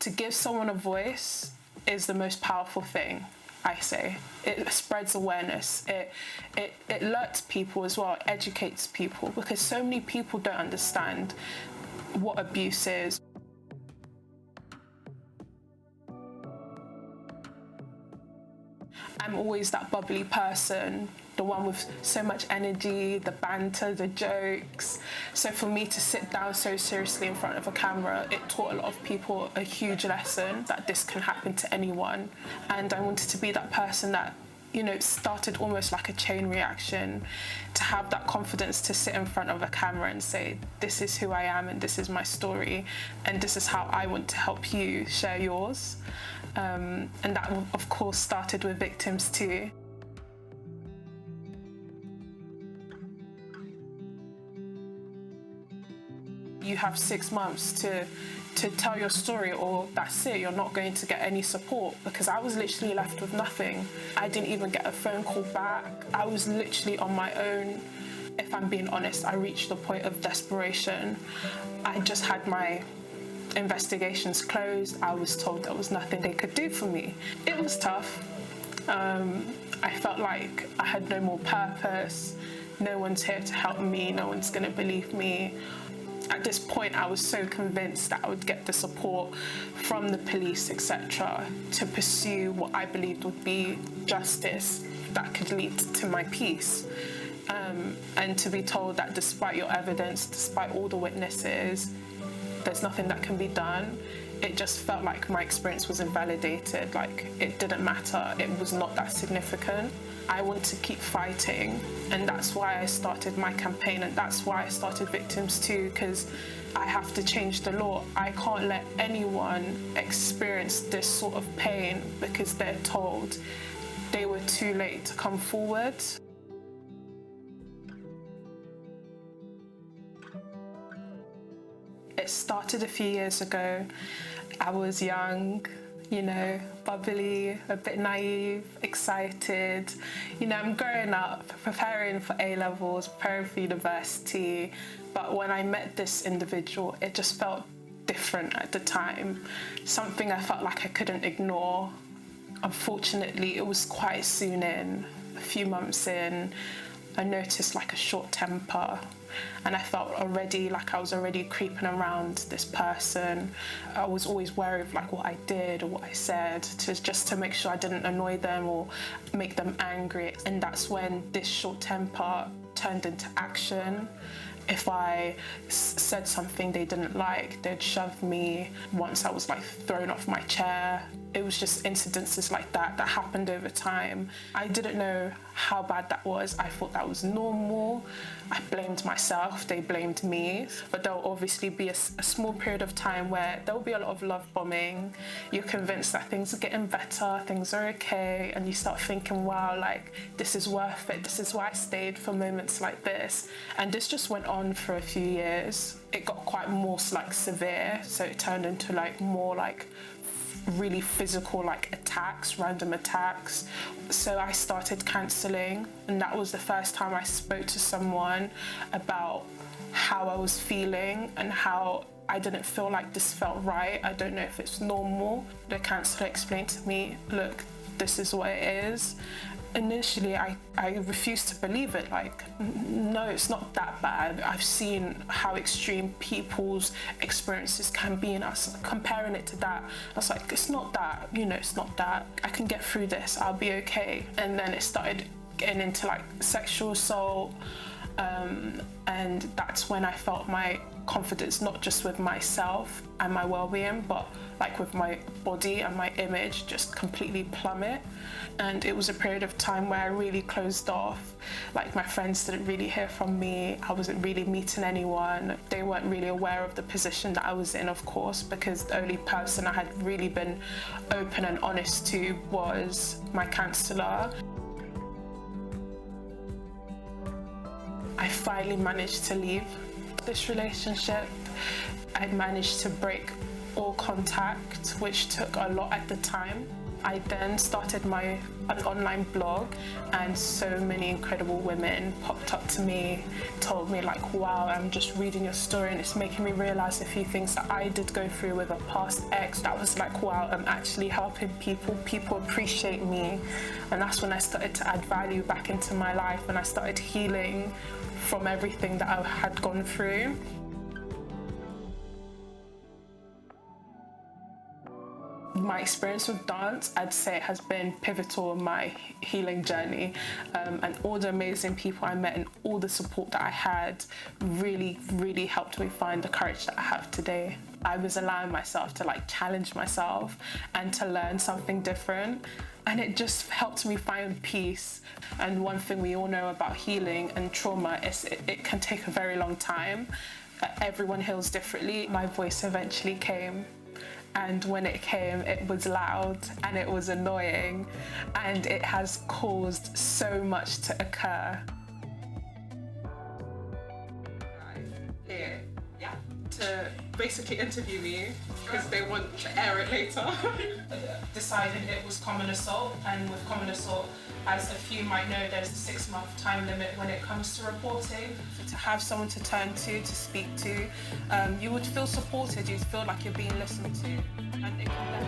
To give someone a voice is the most powerful thing, I say. It spreads awareness. It alerts people as well, it educates people, because so many people don't understand what abuse is. I'm always that bubbly person, the one with so much energy, the banter, the jokes. So for me to sit down so seriously in front of a camera, it taught a lot of people a huge lesson that this can happen to anyone. And I wanted to be that person that, you know, started almost like a chain reaction, to have that confidence to sit in front of a camera and say, this is who I am and this is my story and this is how I want to help you share yours. And that, of course, started with Victims too. You have 6 months to tell your story, or that's it, you're not going to get any support, because I was literally left with nothing. I didn't even get a phone call back. I was literally on my own. If I'm being honest, I reached the point of desperation. I just had my investigations closed. I was told there was nothing they could do for me. It was tough. I felt like I had no more purpose. No one's here to help me. No one's going to believe me. At this point, I was so convinced that I would get the support from the police, etc., to pursue what I believed would be justice that could lead to my peace. And to be told that despite your evidence, despite all the witnesses, there's nothing that can be done, it just felt like my experience was invalidated, like it didn't matter, it was not that significant. I want to keep fighting, and that's why I started my campaign, and that's why I started Victims too, because I have to change the law. I can't let anyone experience this sort of pain because they're told they were too late to come forward. It started a few years ago. I was young, you know, bubbly, a bit naive, excited. You know, I'm growing up, preparing for A-levels, preparing for university. But when I met this individual, it just felt different at the time. Something I felt like I couldn't ignore. Unfortunately, it was quite soon in, a few months in, I noticed like a short temper, and I felt already like I was already creeping around this person. I was always wary of like what I did or what I said, just to make sure I didn't annoy them or make them angry. And that's when this short temper turned into action. If I said something they didn't like, they'd shove me. Once I was like thrown off my chair. It was just incidences like that that happened over time. I didn't know how bad that was. I thought that was normal. I blamed myself, they blamed me. But there'll obviously be a small period of time where there'll be a lot of love bombing. You're convinced that things are getting better, things are okay, and you start thinking, wow, like, this is worth it. This is why I stayed for moments like this. And this just went on for a few years. It got quite more like severe, so it turned into like more like really physical, like attacks, random attacks. So I started counselling, and that was the first time I spoke to someone about how I was feeling and how I didn't feel like this felt right. I don't know if it's normal. The counsellor explained to me, look, this is what it is. Initially, I refused to believe it. Like, no, it's not that bad. I've seen how extreme people's experiences can be, and I was comparing it to that. I was like, it's not that, you know, it's not that. I can get through this, I'll be okay. And then it started getting into like sexual assault, and that's when I felt my confidence, not just with myself and my well-being, but like with my body and my image, just completely plummet. And it was a period of time where I really closed off. Like, my friends didn't really hear from me. I wasn't really meeting anyone. They weren't really aware of the position that I was in, of course, because the only person I had really been open and honest to was my counsellor. I finally managed to leave this relationship. I managed to break all contact, which took a lot at the time. I then started an online blog, and so many incredible women popped up to me, told me like, wow, I'm just reading your story and it's making me realize a few things that I did go through with a past ex. That was like, wow, I'm actually helping people appreciate me. And that's when I started to add value back into my life, and I started healing from everything that I had gone through. My experience with dance, I'd say, has been pivotal in my healing journey, and all the amazing people I met and all the support that I had really, really helped me find the courage that I have today. I was allowing myself to like challenge myself and to learn something different, and it just helped me find peace. And one thing we all know about healing and trauma is it can take a very long time. Everyone heals differently. My voice eventually came. And when it came, it was loud and it was annoying, and it has caused so much to occur. Here, yeah, to basically interview me because they want to air it later. Decided it was common assault, and with common assault, as a few might know, there's a 6-month time limit when it comes to reporting. To have someone to turn to speak to, you would feel supported, you'd feel like you're being listened to. And it can